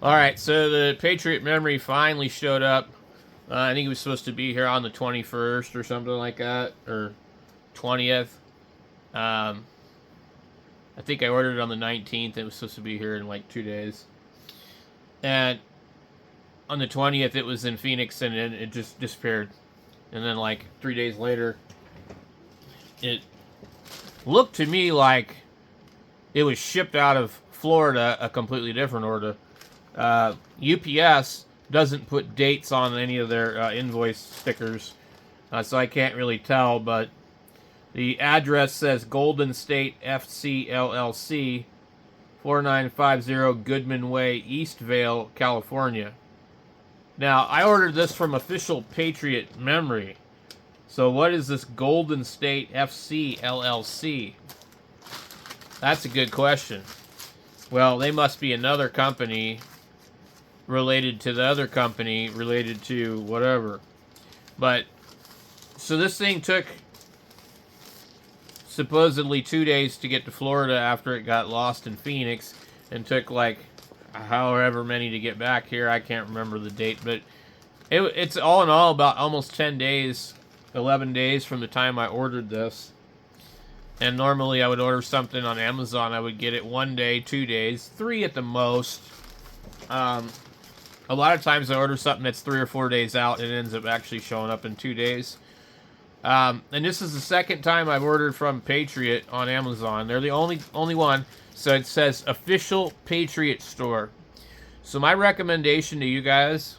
All right, so the Patriot memory finally showed up. I think it was supposed to be here on the 21st or something like that, or 20th. Um, I think I ordered it on the 19th. It was supposed to be here in like 2 days. And on the 20th, it was in Phoenix, and it just disappeared. And then, like 3 days later, it looked to me like it was shipped out of Florida, a completely different order. UPS doesn't put dates on any of their invoice stickers, so I can't really tell, but the address says Golden State FC LLC, 4950 Goodman Way, Eastvale, California. Now, I ordered this from Official Patriot Memory. So what is this Golden State FC LLC? That's a good question. Well, they must be another company related to the other company related to whatever. But, so this thing took supposedly 2 days to get to Florida after it got lost in Phoenix, and took like however many to get back here. I can't remember the date, but it's all in all about almost 10 days, 11 days from the time I ordered this. And normally I would order something on Amazon. I would get it 1 day, 2 days, 3 at the most. A lot of times I order something that's 3 or 4 days out, and it ends up actually showing up in 2 days. And this is the second time I've ordered from Patriot on Amazon. They're the only one. So it says Official Patriot Store. So my recommendation to you guys,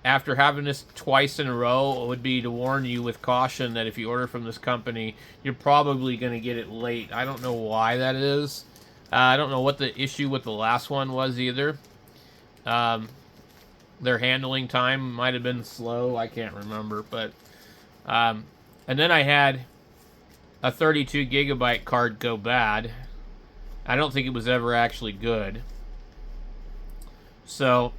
after having this twice in a row, would be to warn you with caution that if you order from this company, you're probably going to get it late. I don't know why that is. I don't know what the issue with the last one was either. Their handling time might have been slow. I can't remember, but and then I had a 32 gigabyte card go bad. I don't think it was ever actually good. So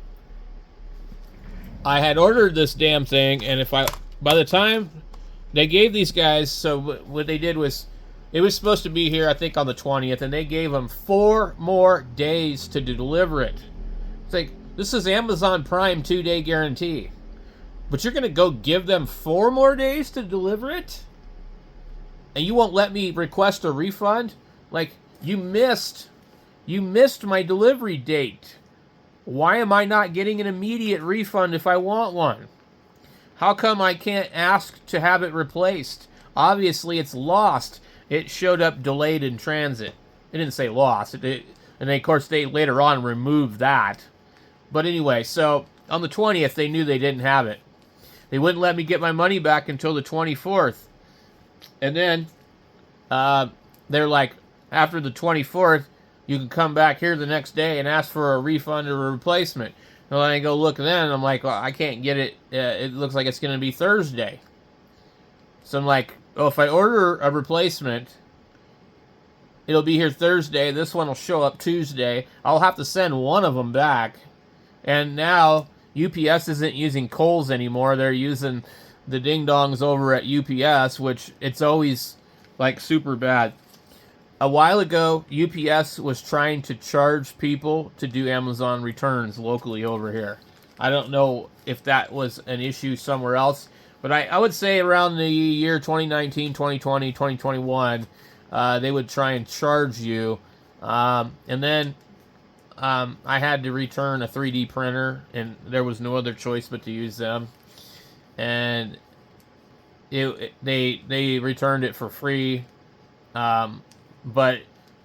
I had ordered this damn thing, and by the time they gave these guys, so what they did was, it was supposed to be here, I think, on the 20th, and they gave them 4 more days to deliver it. It's like, this is Amazon Prime 2-day guarantee. But you're going to go give them 4 more days to deliver it? And you won't let me request a refund? Like, you missed my delivery date. Why am I not getting an immediate refund if I want one? How come I can't ask to have it replaced? Obviously, it's lost. It showed up delayed in transit. It didn't say lost. And then, of course, they later on removed that. But anyway, so on the 20th, they knew they didn't have it. They wouldn't let me get my money back until the 24th. And then they're like, after the 24th, you can come back here the next day and ask for a refund or a replacement. And then I go look then, and I'm like, well, I can't get it. It looks like it's going to be Thursday. So I'm like, oh, if I order a replacement, it'll be here Thursday. This one will show up Tuesday. I'll have to send one of them back. And now UPS isn't using Kohl's anymore. They're using the ding-dongs over at UPS, which it's always like super bad. A while ago, UPS was trying to charge people to do Amazon returns locally over here. I don't know if that was an issue somewhere else, but I would say around the year 2019, 2020, 2021, they would try and charge you. And then I had to return a 3D printer, and there was no other choice but to use them. And they returned it for free. But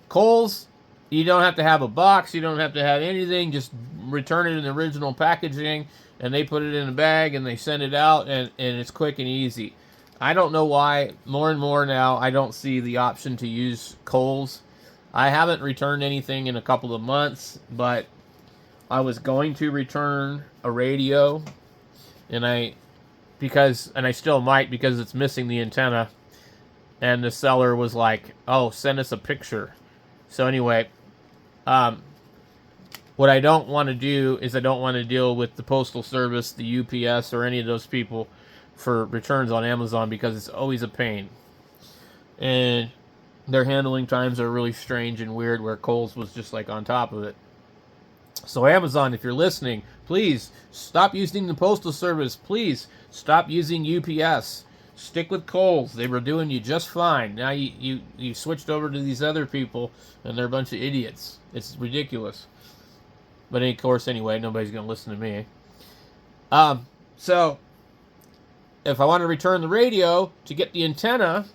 Kohl's, you don't have to have a box. You don't have to have anything. Just return it in the original packaging, and they put it in a bag, and they send it out, and it's quick and easy. I don't know why. More and more now, I don't see the option to use Kohl's. I haven't returned anything in a couple of months, but I was going to return a radio, and I still might, because it's missing the antenna. And the seller was like, oh, send us a picture. So anyway, what I don't want to do is I don't want to deal with the Postal Service, the UPS, or any of those people for returns on Amazon, because it's always a pain. And their handling times are really strange and weird, where Kohl's was just like on top of it. So Amazon, if you're listening, please stop using the Postal Service. Please stop using UPS. Stick with Kohl's. They were doing you just fine. Now you switched over to these other people, and they're a bunch of idiots. It's ridiculous. But of course, anyway, nobody's going to listen to me. So, if I want to return the radio to get the antenna,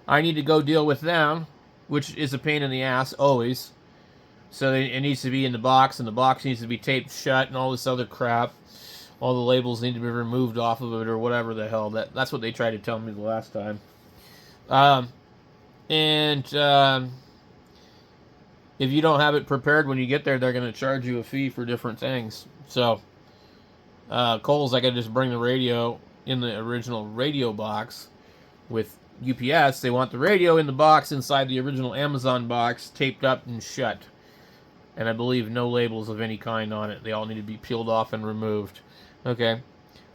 I need to go deal with them, which is a pain in the ass, always. So it needs to be in the box, and the box needs to be taped shut, and all this other crap. All the labels need to be removed off of it, or whatever the hell. That's what they tried to tell me the last time. If you don't have it prepared when you get there, they're going to charge you a fee for different things. So, Kohl's, I got to just bring the radio in the original radio box. With UPS, they want the radio in the box inside the original Amazon box, taped up and shut. And I believe no labels of any kind on it. They all need to be peeled off and removed. Okay.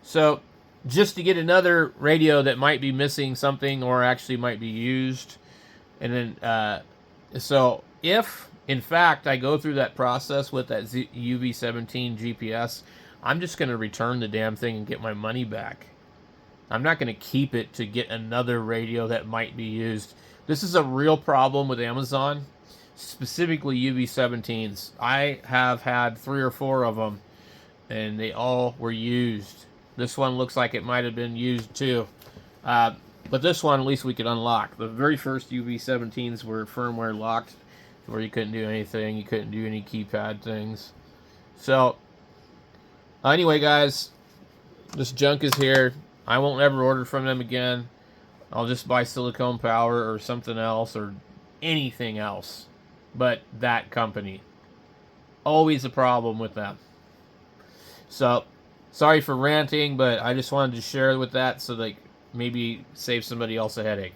So, just to get another radio that might be missing something or actually might be used. And then, so if, in fact, I go through that process with that UV17 GPS, I'm just going to return the damn thing and get my money back. I'm not going to keep it to get another radio that might be used. This is a real problem with Amazon, specifically UV17s. I have had 3 or 4 of them, and they all were used. This one looks like it might have been used too. But this one, at least we could unlock. The very first UV17s were firmware locked, where you couldn't do anything. You couldn't do any keypad things. So, anyway, guys, this junk is here. I won't ever order from them again. I'll just buy silicone power or something else or anything else but that company. Always a problem with them. So, sorry for ranting, but I just wanted to share with that so that maybe save somebody else a headache.